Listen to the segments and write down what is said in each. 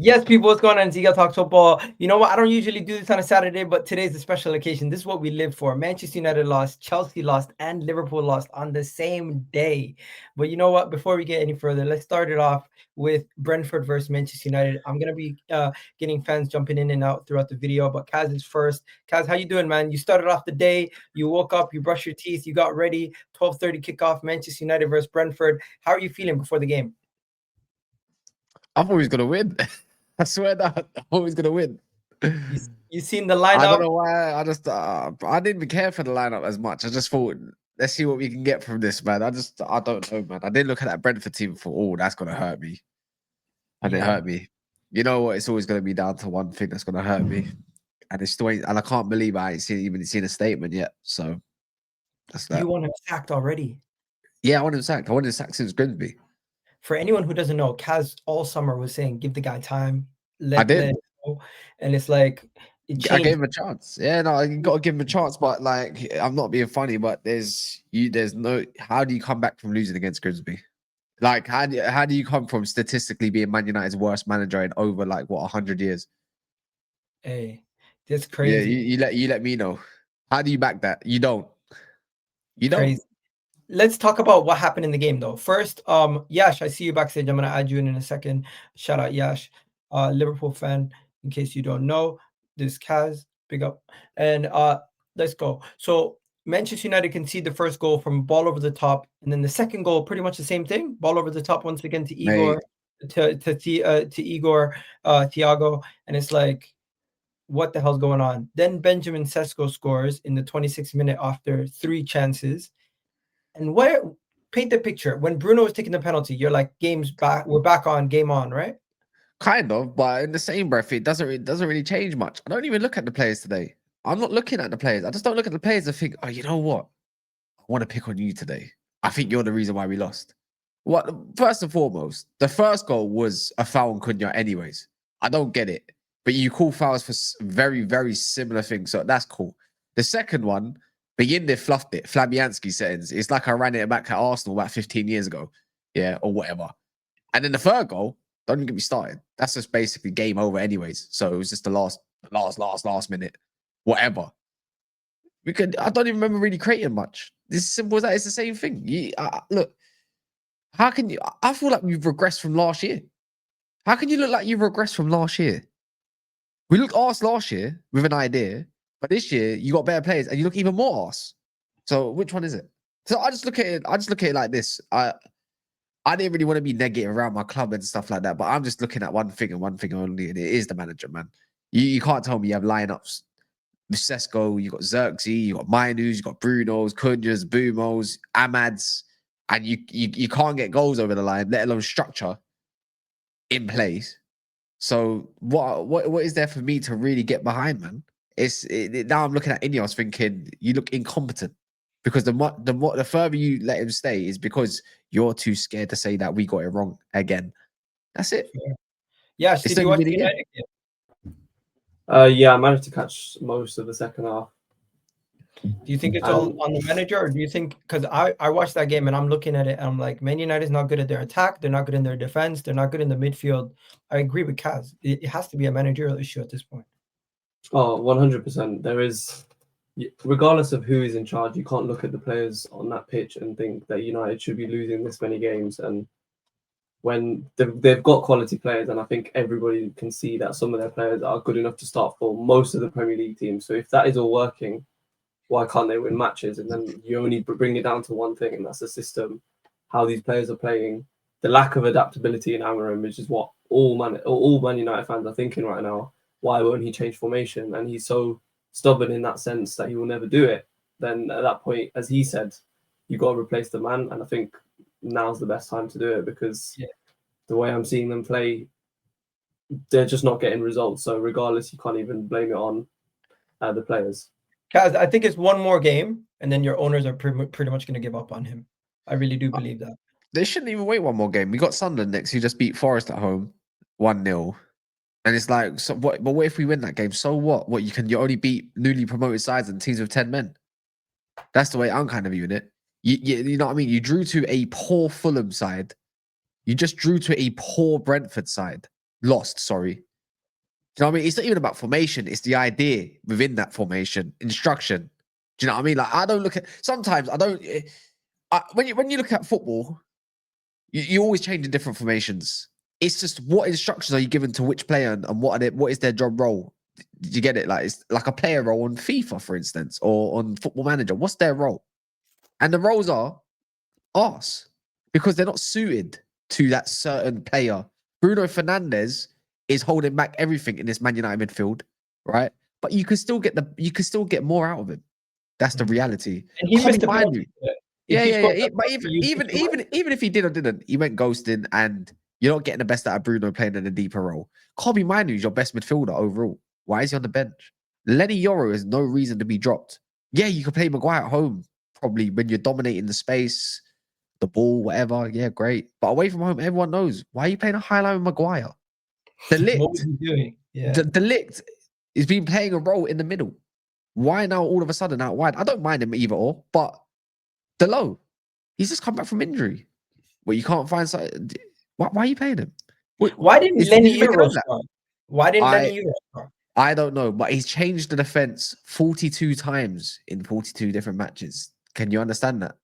Yes, people, what's going on? It's Egal Talks Football. You know what? I don't usually do this on a Saturday, but today's a special occasion. This is what we live for. Manchester United lost, Chelsea lost, and Liverpool lost on the same day. But you know what? Before we get any further, let's start it off with Brentford versus Manchester United. I'm gonna be getting fans jumping in and out throughout the video, but Kaz is first. Kaz, how you doing, man? You started off the day. You woke up, you brushed your teeth, you got ready. 12:30 kickoff. Manchester United versus Brentford. How are you feeling before the game? I'm always gonna win. I swear that I'm always gonna win. You seen the I don't lineup? know why. I didn't even care for the lineup as much. I just thought, let's see what we can get from this, man. I don't know, man. I didn't look at that Brentford team and thought, oh, that's gonna hurt me, and it Yeah. hurt me. You know what? It's always gonna be down to one thing that's gonna hurt me, and it's still ain't, and I can't believe I ain't even seen a statement yet. So that's You that. want him sacked already. Yeah, I want him sacked. I want him sacked since Grimsby. For anyone who doesn't know, Kaz all summer was saying, "Give the guy time, I let did. it go," and it's like it I gave changed. him a chance. Yeah, no, you got to give him a chance. But like, I'm not being funny, but there's no. How do you come back from losing against Grimsby? Like, how do you come from statistically being Man United's worst manager in over like what 100 years? Hey, that's Yeah, crazy, you let me know. How do you back that? You don't. You don't. crazy. Let's talk about what happened in the game, though. First, Yash, I see you backstage. I'm gonna add you in a second. Shout out Yash, Liverpool fan. In case you don't know, this Kaz, big up, and let's go. So Manchester United concede the first goal from ball over the top, and then the second goal, pretty much the same thing. Ball over the top once again to Mate, Igor, to Igor, Thiago, and it's like, what the hell's going on? Then Benjamin Sesko scores in the 26th minute after three chances. And where paint the picture when Bruno was taking the penalty, you're like, game's back, we're back on, game on, right? kind of, but in the same breath, it doesn't really change much. I don't even look at the players today. I'm not looking at the players. I just don't look at the players and think, oh, you know what? I want to pick on you today. I think you're the reason why we lost. What? First and foremost, the first goal was a foul on Cunha, anyways. I don't get it, but you call fouls for very, very similar things, so that's cool. The second one, begin they fluffed it. Fabianski settings. It's like I ran it back at Arsenal about 15 years ago, yeah, or whatever. And then the third goal, don't even get me started. That's just basically game over, anyways. So it was just the last minute, whatever. We could. I don't even remember really creating much. It's as simple as that. It's the same thing. Look, how can you? I feel like we've regressed from last year. How can you look like you've regressed from last year? We looked arse last year with an idea, but this year you got better players and you look even more arse. So which one is it? So I just look at it. I just look at it like this. I didn't really want to be negative around my club and stuff like that, but I'm just looking at one thing and one thing only, and it is the manager, man. You can't tell me you have lineups with Sesko, you got Xerxes, you got Minus, you got Brunos, Cunhas, Boomos, Amads, and you can't get goals over the line, let alone structure in place. So what is there for me to really get behind, man? Now I'm looking at Ineos thinking you look incompetent because the further you let him stay is because you're too scared to say that we got it wrong again. That's it. Yeah, It's did not you even watch been a the year. United game? Yeah, I managed to catch most of the second half. Do you think it's all And on the manager, or do you think, because I watched that game and I'm looking at it and I'm like, Man United's not good at their attack, they're not good in their defense, they're not good in the midfield. I agree with Kaz. It has to be a managerial issue at this point. 100%, there is, regardless of who is in charge, you can't look at the players on that pitch and think that United should be losing this many games. And when they've got quality players, and I think everybody can see that some of their players are good enough to start for most of the Premier League teams. So if that is all working, why can't they win matches? And then you only bring it down to one thing, and that's the system, how these players are playing, the lack of adaptability in Amarim, which is what all Man United fans are thinking right now. Why won't he change formation? And he's so stubborn in that sense that he will never do it. Then at that point, as he said, you got to replace the man. And I think now's the best time to do it because Yeah. the way I'm seeing them play, they're just not getting results. So regardless, you can't even blame it on the players. Kaz, I think it's one more game, and then your owners are pretty much going to give up on him. I really do believe that. They shouldn't even wait one more game. We got Sunderland next, who just beat Forest at home 1-0. And it's like, so what? But what if we win that game? So what? What you only beat newly promoted sides and teams with 10 men. That's the way I'm kind of viewing it. You know what I mean? You drew to a poor Fulham side. You just drew to a poor Brentford side. lost. Sorry. Do you know what I mean? It's not even about formation. It's the idea within that formation, instruction. Do you know what I mean? Like I don't look at. Sometimes I don't. When you look at football, you always change in different formations. It's just what instructions are you given to which player and what is their job role? Did you get it? Like it's like a player role on FIFA, for instance, or on Football Manager. What's their role? And the roles are arse because they're not suited to that certain player. Bruno Fernandes is holding back everything in this Man United midfield, right? But you can still get more out of him. That's the reality. And he missed the Mind penalty. you. If Yeah, he yeah, scored yeah. that But penalty, you think he would? even if he did or didn't, he went ghosting, and you're not getting the best out of Bruno playing in a deeper role. Kobe Minu is your best midfielder overall. Why is he on the bench? Lenny Yoro has no reason to be dropped. Yeah, you could play Maguire at home, probably when you're dominating the space, the ball, whatever. Yeah, great. But away from home, everyone knows. Why are you playing a highlight with Maguire? What was Delict, he doing? Yeah. Delict is been playing a role in the middle. Why now all of a sudden out wide? I don't mind him either or, but Delo, he's just come back from injury. Well, you can't find something. Why are you paying him? Why didn't Did Lenny you make a Euro note of that? start? Why didn't Lenny Euro start? I don't know, but he's changed the defense 42 times in 42 different matches. Can you understand that?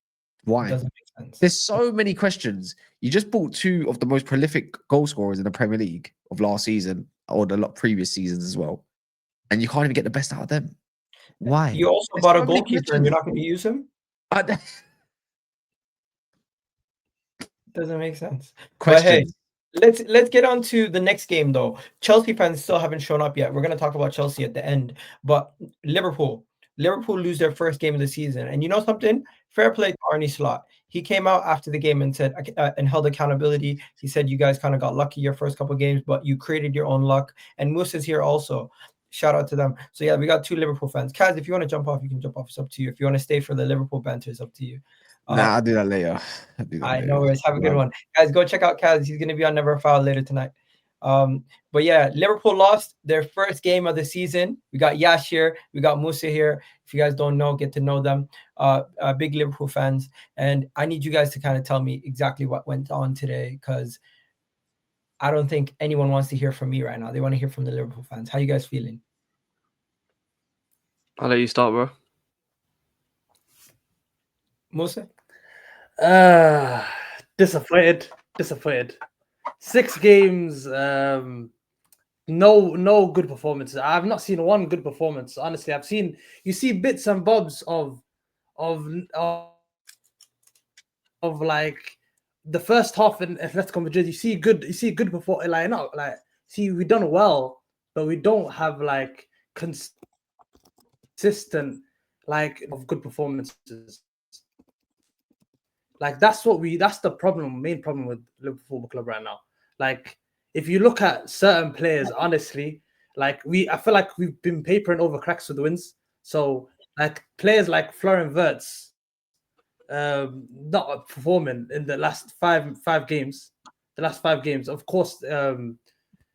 Why? Doesn't make sense. There's so many questions. You just bought two of the most prolific goal scorers in the Premier League of last season or the previous seasons as well, and you can't even get the best out of them. Why? You also There's bought so a many goalkeeper and questions. you're not going to use him? I- Doesn't make sense. But hey, Questions. let's get on to the next game though. Chelsea fans still haven't shown up yet. We're going to talk about Chelsea at the end, but Liverpool lose their first game of the season. And you know something? Fair play to Arne Slot. He came out after the game and said and held accountability. He said you guys kind of got lucky your first couple of games, but you created your own luck. And Moose is here also. Shout out to them. So yeah, we got two Liverpool fans. Kaz, if you want to jump off, you can jump off. It's up to you. If you want to stay for the Liverpool banter, it's up to you. Nah, I'll do that later. I know. Have a good one, guys. Go check out Kaz. He's going to be on Never Foul later tonight. But yeah, Liverpool lost their first game of the season. We got Yash here. We got Musa here. If you guys don't know, get to know them. Big Liverpool fans. And I need you guys to kind of tell me exactly what went on today, because I don't think anyone wants to hear from me right now. They want to hear from the Liverpool fans. How you guys feeling? I'll let you start, bro. Musa? Disappointed. 6 games, no good performances. I've not seen one good performance. Honestly, you see bits and bobs of like the first half in Atletico Madrid. You see good performance. We've done well, but we don't have like consistent of good performances. Like that's the main problem with Liverpool Football Club right now. Like if you look at certain players, honestly, I feel like we've been papering over cracks with the wins. So like players like Florian Wirtz, not performing in the last five games. The last 5 games, of course,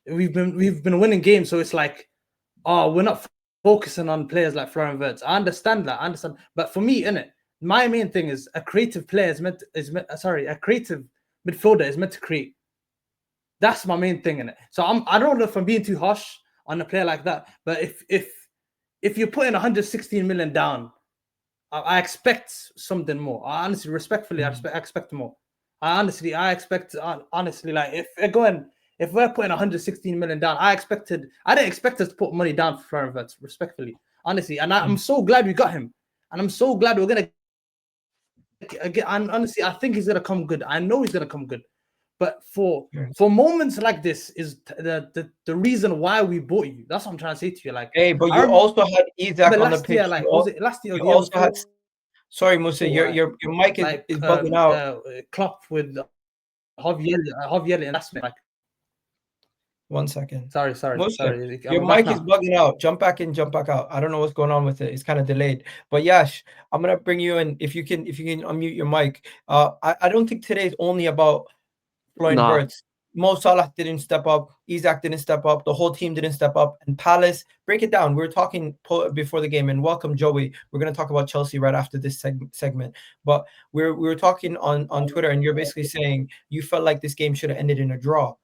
we've been winning games. So it's like, we're not focusing on players like Florian Wirtz. I understand that. But for me, innit, my main thing is a creative player a creative midfielder is meant to create. That's my main thing in it. So I don't know if I'm being too harsh on a player like that, but if you're putting 116 million down, I expect something more. I honestly, respectfully, I expect more. I expect like if we're putting 116 million down, I didn't expect us to put money down for Florian Wirtz, respectfully, honestly. And I'm so glad we got him, and I'm so glad we're gonna. And honestly, I think he's gonna come good. I know he's gonna come good. But for moments like this is the reason why we bought you. That's what I'm trying to say to you. Like, hey, but you also had Isaac on the pitch. Year, like, was it last year? You also had. Sorry, Musa, your mic is bugging out. Klopp with Javier and that's like. 1 second. Sorry. Musa, your mic is bugging out. Jump back in, jump back out. I don't know what's going on with it. It's kind of delayed. But Yash, I'm gonna bring you in. If you can unmute your mic. I don't think today is only about Florian Wirtz. Mo Salah didn't step up. Isaac didn't step up. The whole team didn't step up. And Palace, break it down. We were talking before the game, and welcome, Joey. We're going to talk about Chelsea right after this segment. But we were talking on Twitter, and you're basically saying you felt like this game should have ended in a draw.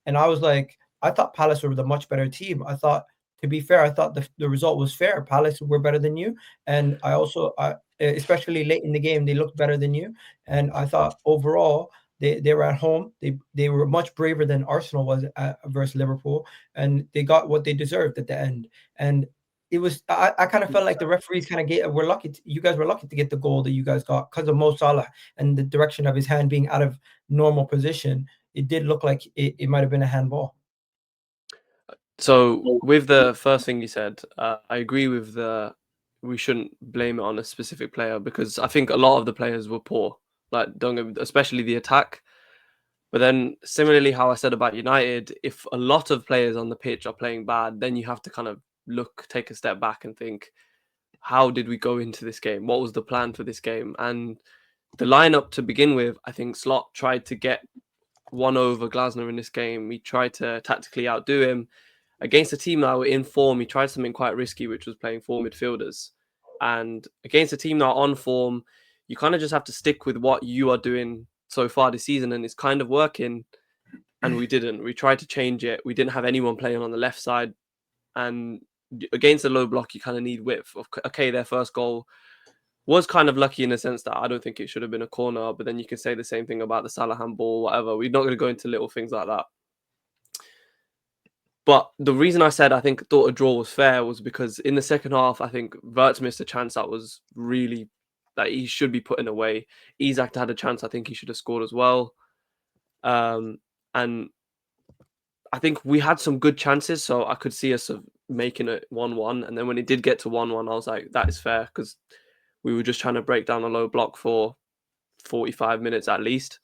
And I was like, I thought Palace were the much better team. I thought, to be fair, I thought the result was fair. Palace were better than you, and I also, especially late in the game, they looked better than you. And I thought overall they were at home. They were much braver than Arsenal was versus Liverpool, and they got what they deserved at the end. And it was I kind of felt like the referees kind of were lucky. You guys were lucky to get the goal that you guys got because of Mo Salah and the direction of his hand being out of normal position. It did look like it might have been a handball. So with the first thing you said, I agree with we shouldn't blame it on a specific player, because I think a lot of the players were poor, like especially the attack. But then similarly, how I said about United, if a lot of players on the pitch are playing bad, then you have to kind of take a step back and think, how did we go into this game? What was the plan for this game? And the lineup to begin with, I think Slot tried to get one over Glasner in this game. He tried to tactically outdo him. Against a team that were in form, he tried something quite risky, which was playing 4 midfielders. And against a team that are on form, you kind of just have to stick with what you are doing so far this season, and it's kind of working. And we didn't. We tried to change it. We didn't have anyone playing on the left side. And against a low block, you kind of need width. Okay, their first goal was kind of lucky in the sense that I don't think it should have been a corner, but then you can say the same thing about the Salah handball, whatever. We're not going to go into little things like that. But the reason I said I thought a draw was fair was because in the second half, I think Wirtz missed a chance that was really, that he should be putting away. Isak had a chance I think he should have scored as well. And I think we had some good chances, so I could see us making it 1-1. And then when it did get to 1-1, I was like, that is fair, because we were just trying to break down a low block for 45 minutes at least.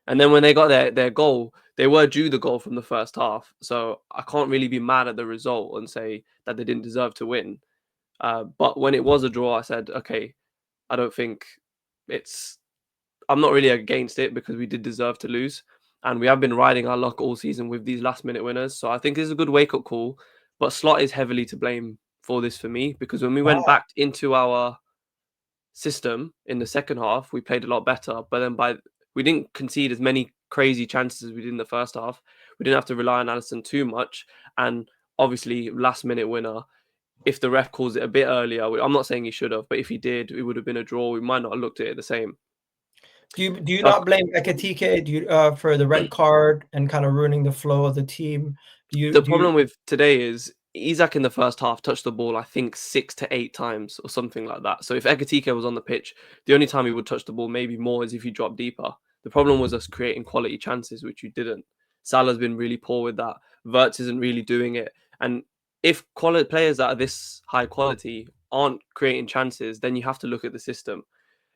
And then when they got their goal, they were due the goal from the first half. So I can't really be mad at the result and say that they didn't deserve to win. But when it was a draw, I said, okay, I don't think I'm not really against it, because we did deserve to lose. And we have been riding our luck all season with these last minute winners. So I think it's a good wake up call. But Slot is heavily to blame for this for me, because when we went back into our system in the second half, we played a lot better. But then we didn't concede as many crazy chances as we did in the first half. We didn't have to rely on Alisson too much. And obviously, last minute winner, if the ref calls it a bit earlier, I'm not saying he should have, but if he did, it would have been a draw. We might not have looked at it the same. Do you not blame Ekitike for the red card and kind of ruining the flow of the team? The problem with today is Isak in the first half touched the ball, I think 6 to 8 times or something like that. So if Ekitike was on the pitch, the only time he would touch the ball maybe more is if he dropped deeper. The problem was us creating quality chances, which you didn't. Salah's been really poor with that. Wirtz isn't really doing it. And if quality players that are this high quality aren't creating chances, then you have to look at the system.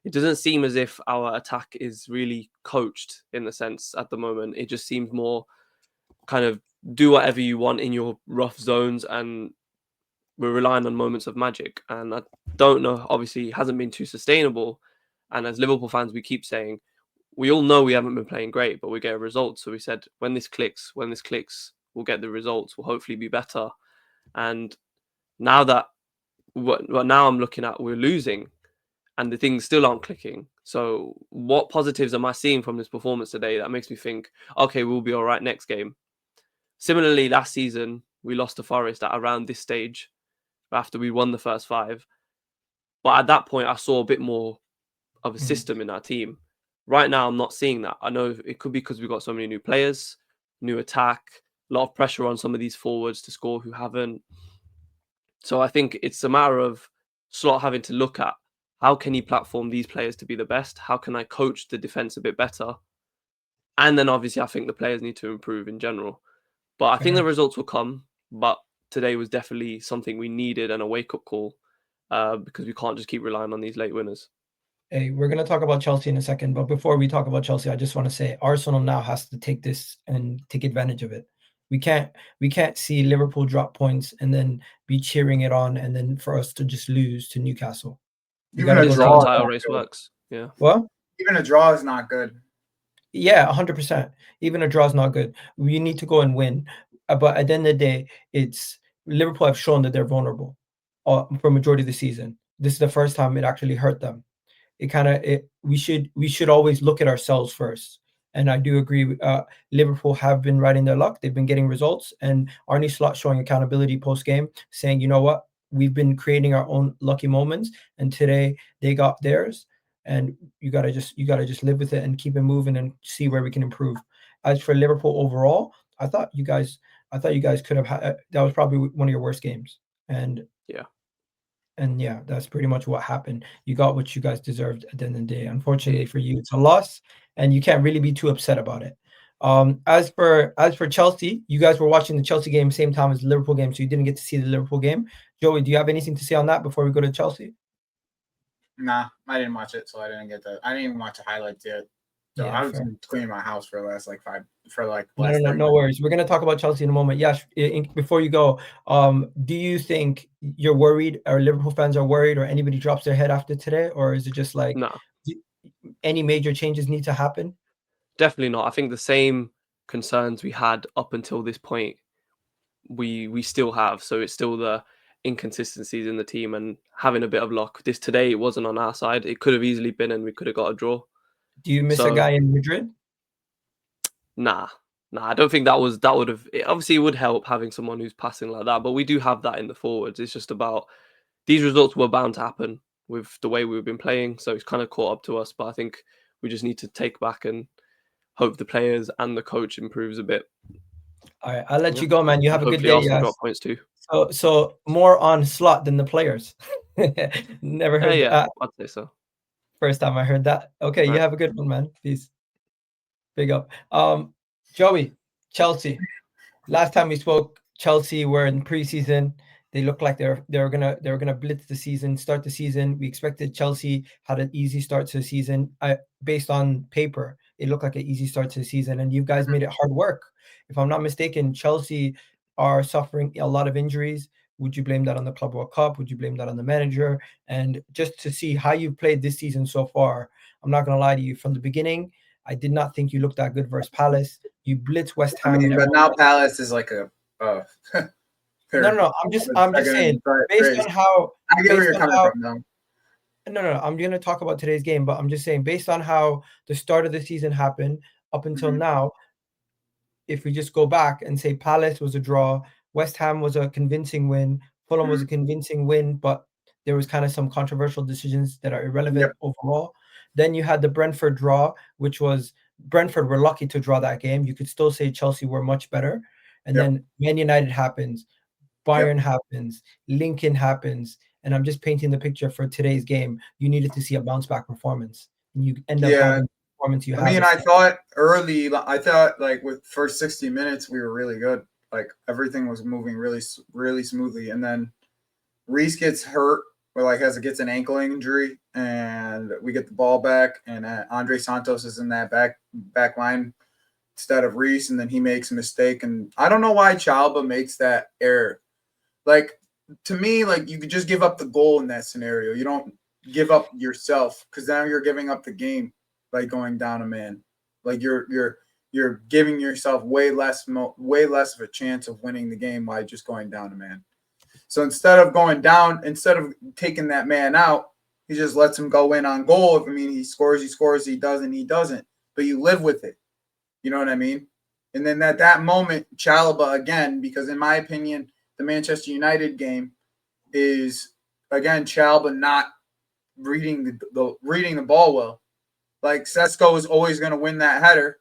It doesn't seem as if our attack is really coached in the sense at the moment. It just seems more kind of do whatever you want in your rough zones, and we're relying on moments of magic. And I don't know, obviously it hasn't been too sustainable. And as Liverpool fans, we keep saying, we all know we haven't been playing great, but we get a result. So we said, when this clicks, we'll get the results. We'll hopefully be better. And now that now I'm looking at, we're losing and the things still aren't clicking. So what positives am I seeing from this performance today that makes me think, okay, we'll be all right next game? Similarly, last season, we lost to Forest at around this stage after we won the first 5. But at that point, I saw a bit more of a system in our team. Right now, I'm not seeing that. I know it could be because we've got so many new players, new attack, a lot of pressure on some of these forwards to score who haven't. So I think it's a matter of Slot having to look at, how can he platform these players to be the best? How can I coach the defense a bit better? And then obviously I think the players need to improve in general. But I think the results will come. But today was definitely something we needed and a wake-up call, because we can't just keep relying on these late winners. Hey, we're going to talk about Chelsea in a second. But before we talk about Chelsea, I just want to say Arsenal now has to take this and take advantage of it. We can't see Liverpool drop points and then be cheering it on, and then for us to just lose to Newcastle. Even a draw title race works. Yeah. Well, even a draw is not good. Yeah, 100%. Even a draw is not good. We need to go and win. But at the end of the day, it's Liverpool have shown that they're vulnerable for majority of the season. This is the first time it actually hurt them. We should always look at ourselves first. And I do agree. Liverpool have been riding their luck. They've been getting results, and Arne Slot showing accountability post game, saying, "You know what? We've been creating our own lucky moments, and today they got theirs. And you gotta just live with it and keep it moving and see where we can improve." As for Liverpool overall, I thought you guys could have had that was probably one of your worst games, and Yeah. yeah, that's pretty much what happened. You got what you guys deserved at the end of the day. Unfortunately for you, it's a loss, and you can't really be too upset about it. As for Chelsea, you guys were watching the Chelsea game same time as the Liverpool game, so you didn't get to see the Liverpool game. Joey, do you have anything to say on that before we go to Chelsea? Nah, I didn't watch it, so I didn't get that. I didn't even watch the highlights yet. So Yeah, I was fair. cleaning my house for the last No worries. We're gonna talk about Chelsea in a moment. Yash, before you go, do you think you're worried, or Liverpool fans are worried, or anybody drops their head after today, or is it just like No, any major changes need to happen? definitely not. I think the same concerns we had up until this point, we still have. So it's still the inconsistencies in the team and having a bit of luck. Today it wasn't on our side. It could have easily been, and we could have got a draw. Do you miss a So guy in Madrid? nah, I don't think that would have. Obviously, it would help having someone who's passing like that, but we do have that in the forwards. It's just about these results were bound to happen with the way we've been playing, so it's kind of caught up to us. But I think we just need to take back and hope the players and the coach improves a bit. All right, I'll let Yeah. you go, man. You And have a good hopefully day. Arsenal Yes. drop points too. So more on Slot than the players. Never heard Yeah, that. I'd say so. First time I heard that. Okay, you Right. have a good one, man. Peace. Big up. Joey, Chelsea. Last time we spoke, Chelsea were in preseason. They looked like they were gonna blitz the season, start the season. We expected Chelsea had an easy start to the season. Based on paper, it looked like an easy start to the season, and you guys made it hard work. If I'm not mistaken, Chelsea are suffering a lot of injuries. Would you blame that on the Club World Cup? Would you blame that on the manager? And just to see how you've played this season so far, I'm not gonna lie to you. From the beginning, I did not think you looked that good versus Palace. You blitz West Ham. I mean, but now Palace is like a. No. I'm just saying, based on how I get where you're coming from, though. No. I'm going to talk about today's game, but I'm just saying, based on how the start of the season happened up until now, if we just go back and say Palace was a draw, West Ham was a convincing win, Fulham was a convincing win, but there was kind of some controversial decisions that are irrelevant overall. Then you had the Brentford draw, which was Brentford were lucky to draw that game. You could still say Chelsea were much better. And then Man United happens, Bayern happens, Lincoln happens, and I'm just painting the picture for today's game. You needed to see a bounce back performance, and you end up having the performance you have. I mean, I thought like with first 60 minutes we were really good. Like everything was moving really, really smoothly, and then Reece gets hurt, or gets an ankle injury, and we get the ball back, and Andre Santos is in that back line instead of Reece, and then he makes a mistake, and I don't know why Chalba makes that error. Like, to me, like, you could just give up the goal in that scenario. You don't give up yourself, because now you're giving up the game by going down a man. Like, you're giving yourself way less of a chance of winning the game by just going down a man. So instead of taking that man out, he just lets him go in on goal. If he scores, he doesn't. But you live with it. You know what I mean? And then at that moment, Chalaba again, because in my opinion, the Manchester United game is again Chalaba not reading the ball well. Like Sesko is always going to win that header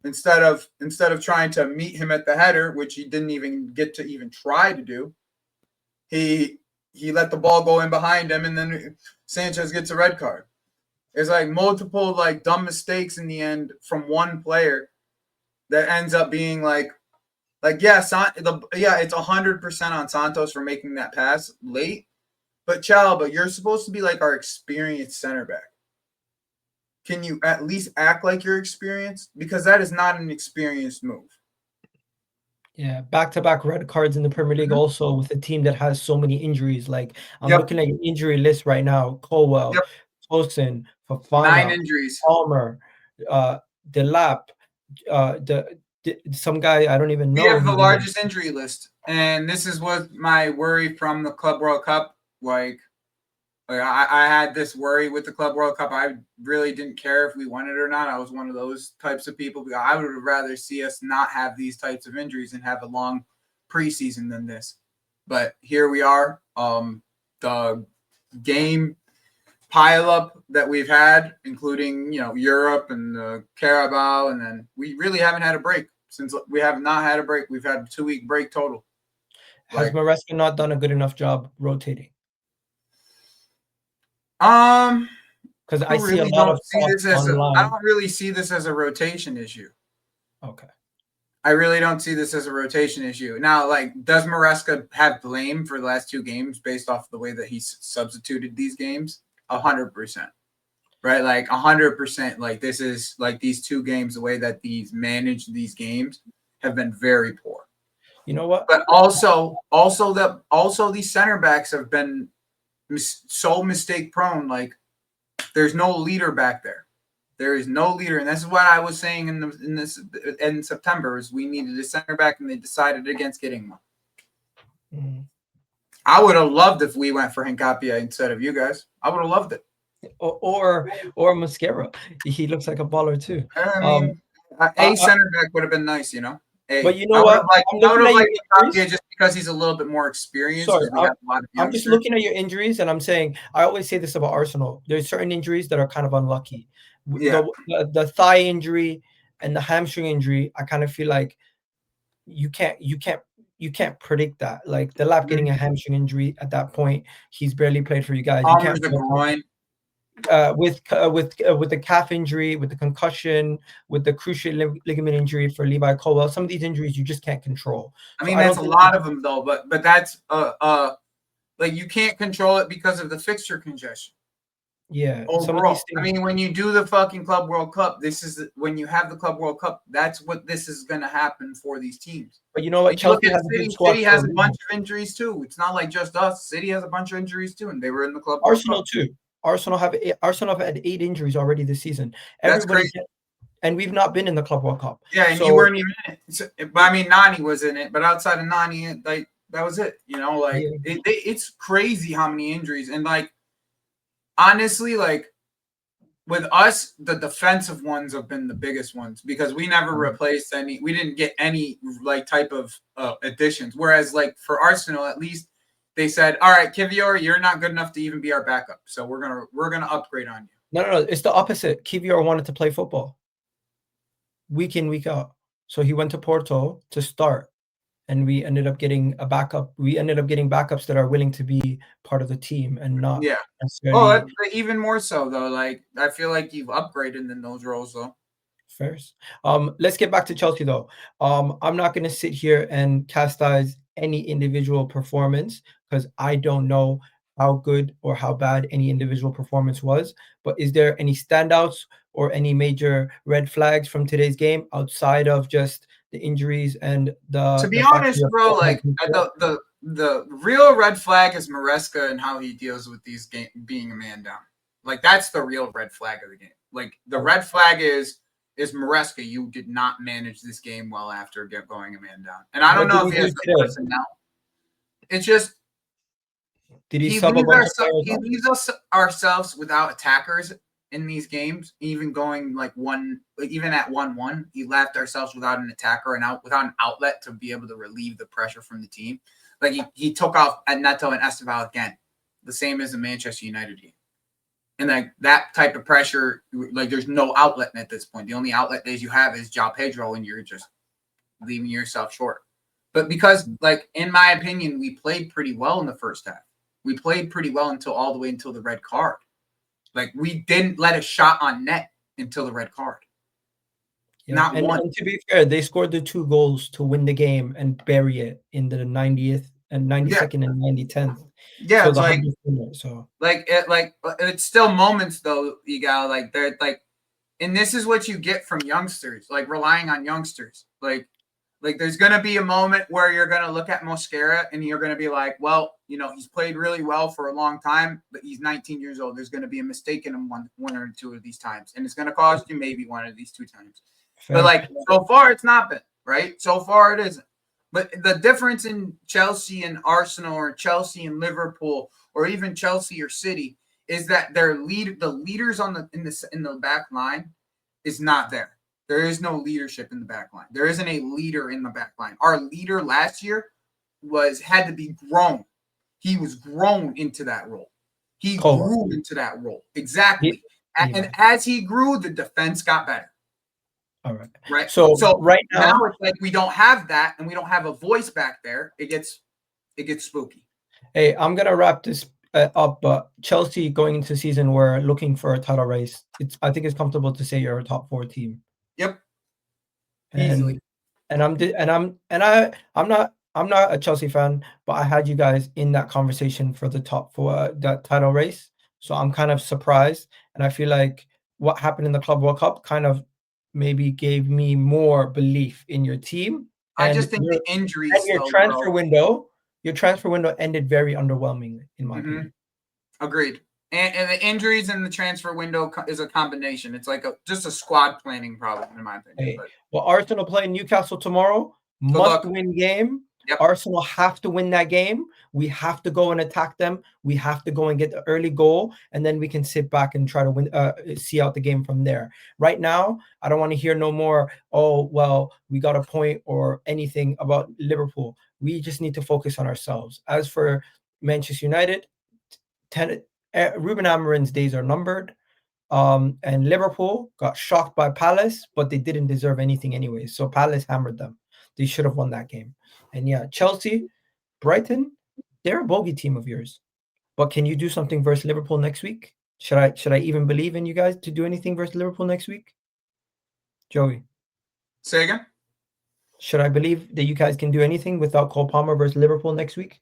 instead of trying to meet him at the header, which he didn't even get to even try to do. He let the ball go in behind him, and then Sanchez gets a red card. It's like multiple dumb mistakes in the end from one player that ends up being it's 100% on Santos for making that pass late. But Chalaba, you're supposed to be our experienced center back. Can you at least act like you're experienced? Because that is not an experienced move. Yeah, back-to-back red cards in the Premier League also with a team that has so many injuries. Like, I'm looking at your injury list right now. Colwell, Tosin, Fofana, 9 injuries. Palmer, Delap, some guy I don't even know. We have the largest injury list, and this is what my worry from the Club World Cup. Like, I had this worry with the Club World Cup. I really didn't care if we won it or not. I was one of those types of people. I would rather see us not have these types of injuries and have a long preseason than this. But here we are. The game pileup that we've had, including Europe and the Carabao, and then we really haven't had a break since we have not had a break. We've had a 2-week break total. Has Maresca not done a good enough job rotating? Because I see a lot of I don't really see this as a rotation issue. Okay. I really don't see this as a rotation issue. Now, does Maresca have blame for the last 2 games based off the way that he substituted these games? 100%. Right? 100%. This is these 2 games, the way that these managed these games have been very poor. You know what? But also these center backs have been so mistake prone. There's no leader back there. There is no leader, and this is what I was saying in September. Is we needed a center back, and they decided against getting one. Mm-hmm. I would have loved if we went for Hincapie instead of you guys. I would have loved it. Or Mosquera. He looks like a baller too. I mean, a center back would have been nice, But you know what? I would have liked Hincapie just because he's a little bit more experienced. Sorry, I'm just looking at your injuries, and I'm saying I always say this about Arsenal. There's certain injuries that are kind of unlucky. Yeah. The thigh injury and the hamstring injury, I kind of feel like you can't predict that. The Lap getting a hamstring injury at that point, he's barely played for you guys. You can't the groin. With the calf injury, with the concussion, with the cruciate ligament injury for Levi Colwell, some of these injuries you just can't control. I mean, that's a lot of them though, but that's you can't control it because of the fixture congestion. Yeah. Overall, I mean, when you do the fucking Club World Cup, when you have the Club World Cup, that's what this is going to happen for these teams. But you know what? Chelsea has City has a bunch of injuries too. It's not like just us. City has a bunch of injuries too, and they were in the Club World Cup. Arsenal too. Arsenal have had 8 injuries already this season. That's crazy. And we've not been in the Club World Cup. Yeah, and you weren't even in it. But I mean, Nani was in it, but outside of Nani, that was it. It's crazy how many injuries, and honestly, with us, the defensive ones have been the biggest ones because we never replaced any. We didn't get any type of additions. Whereas for Arsenal, at least they said, "All right, Kivior, you're not good enough to even be our backup, so we're gonna upgrade on you." No, it's the opposite. Kivior wanted to play football week in, week out, so he went to Porto to start, and we ended up getting a backup. We ended up getting backups that are willing to be part of the team and not. Yeah. Necessarily... Oh, even more so though. I feel like you've upgraded in those roles though. First, let's get back to Chelsea though. I'm not going to sit here and chastise any individual performance because I don't know how good or how bad any individual performance was. But is there any standouts or any major red flags from today's game outside of just the injuries and the? To be honest, bro, the real red flag is Maresca and how he deals with these being a man down. That's the real red flag of the game. The red flag is Maresca. You did not manage this game well after going a man down. And I don't know if he has the person now. It's just he leaves us ourselves without attackers in these games. Even going even at 1-1, he left ourselves without an attacker and without an outlet to be able to relieve the pressure from the team. He took off at Neto and Esteval again, the same as the Manchester United game. And that type of pressure, there's no outlet at this point. The only outlet that you have is João Pedro, and you're just leaving yourself short. But because, in my opinion, we played pretty well in the first half. We played pretty well all the way until the red card. We didn't let a shot on net until the red card. Yeah. Not one. And to be fair, they scored the 2 goals to win the game and bury it in the 90th and 92nd and 90th. Yeah, so it's still moments though, Egal. They're and this is what you get from youngsters, relying on youngsters. There's gonna be a moment where you're gonna look at Mosquera and you're gonna be like, well, he's played really well for a long time, but he's 19 years old. There's gonna be a mistake in him one or 2 of these times, and it's gonna cost you maybe one of these 2 times. Fair. But so far it's not been right. So far it isn't. But the difference in Chelsea and Arsenal, or Chelsea and Liverpool, or even Chelsea or City, is that the leaders in the back line is not there. There is no leadership in the back line. There isn't a leader in the back line. Our leader last year had to be grown. He was grown into that role. He grew into that role. Exactly. And as he grew, the defense got better. All right. Right. So right now it's like we don't have that, and we don't have a voice back there. It gets spooky. Hey, I'm gonna wrap this up. But Chelsea going into the season, we're looking for a title race. I think it's comfortable to say you're a top 4 team. Yep. Easily. And I'm not a Chelsea fan, but I had you guys in that conversation for the top 4, that title race. So I'm kind of surprised, and I feel like what happened in the Club World Cup kind of maybe gave me more belief in your team. I just think the injuries and your transfer window ended very underwhelmingly, in my opinion. Agreed. And the injuries and the transfer window is a combination. It's like just a squad planning problem, in my opinion. Hey, well, Arsenal playing Newcastle tomorrow. Must-win game. Yep. Arsenal have to win that game. We have to go and attack them. We have to go and get the early goal, and then we can sit back and try to win, see out the game from there. Right now, I don't want to hear no more, oh, well, we got a point or anything about Liverpool. We just need to focus on ourselves. As for Manchester United, Ruben Amorim's days are numbered. And Liverpool got shocked by Palace, but they didn't deserve anything anyway. So Palace hammered them. They should have won that game. And yeah, Chelsea, Brighton, they're a bogey team of yours. But can you do something versus Liverpool next week? Should I even believe in you guys to do anything versus Liverpool next week? Joey. Say again? Should I believe that you guys can do anything without Cole Palmer versus Liverpool next week?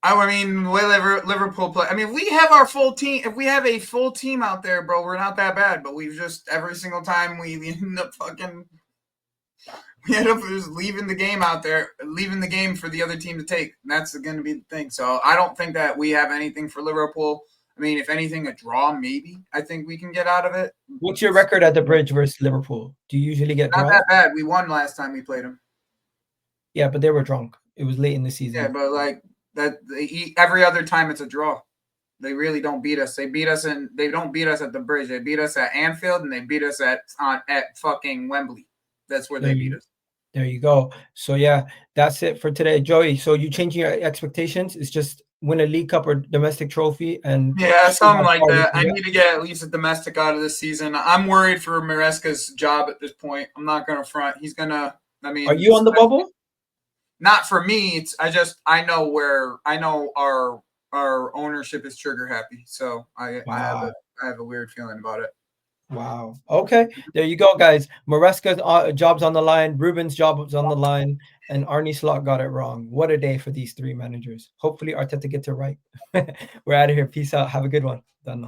I mean, will Liverpool play? I mean, we have our full team. If we have a full team out there, bro, we're not that bad. But we've just, every single time we end up just leaving the game out there, leaving the game for the other team to take. And that's going to be the thing. So I don't think that we have anything for Liverpool. I mean, if anything, a draw, maybe. I think we can get out of it. What's your record at the Bridge versus Liverpool? Do you usually get not draws? that bad? We won last time we played them. Yeah, but they were drunk. It was late in the season. Yeah, but like that, every other time it's a draw. They really don't beat us. They don't beat us at the Bridge. They beat us at Anfield, and they beat us at fucking Wembley. That's where they beat us. There you go. So yeah, that's it for today, Joey. So you changing your expectations? It's just win a League Cup or domestic trophy, and something like that. I need to get at least a domestic out of this season. I'm worried for Maresca's job at this point. I'm not gonna front. He's gonna. I mean, are you on the bubble? Not for me. I know our ownership is trigger happy. So I have a weird feeling about it. Wow. Okay. There you go, guys. Maresca's job's on the line. Ruben's job was on the line. And Arne Slot got it wrong. What a day for these 3 managers. Hopefully Arteta gets it right. We're out of here. Peace out. Have a good one. Done.